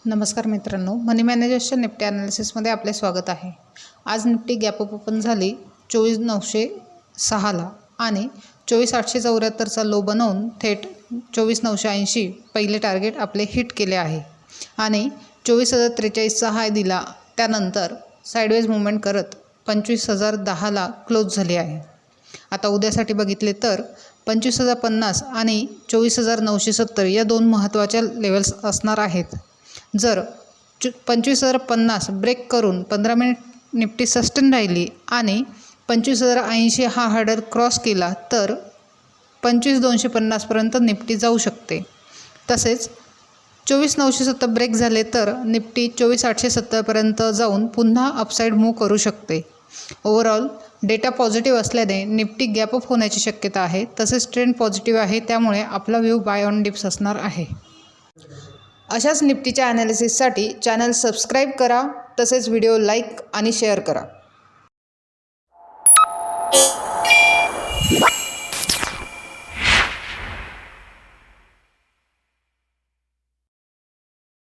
नमस्कार मित्रांनो, मनी मॅनेजर्सच्या निफ्टी ॲनालिसिसमध्ये आपले स्वागत आहे। आज निफ्टी गॅप अप ओपन झाली 24,906ला आणि 24,874चा लो बनवून थेट 24,980 पहिले टार्गेट आपले हिट केले आहे आणि 24,043चा हाय दिला। त्यानंतर साइडवेज मूवमेंट करत 25,010ला क्लोज झाली आहे। आता उद्यासाठी बघितले तर 25,050 आणि 24,970 या दोन महत्त्वाच्या लेवल्स असणार आहेत। जर 25,050 ब्रेक करून 15 मिनिट निफ्टी सस्टेन राहिली आणि 25,080 हा हर्डल क्रॉस केला तर 25,250 पर्यंत निफ्टी जाऊ शकते। तसेच 24,970 ब्रेक झाले तर निफ्टी 24,870 पर्यंत जाऊन पुन्हा अपसाइड मूव्ह करू शकते। ओव्हरऑल डेटा पॉझिटिव्ह असल्याने निफ्टी गॅप अप होण्याची शक्यता आहे। तसेच ट्रेंड पॉझिटिव्ह आहे, त्यामुळे आपला व्ह्यू बाय ऑन डिप्स असणार आहे। अशाच निफ्टीच्या ॲनालिसिससाठी चॅनल सबस्क्राईब करा, तसेच व्हिडिओ लाईक आणि शेअर करा।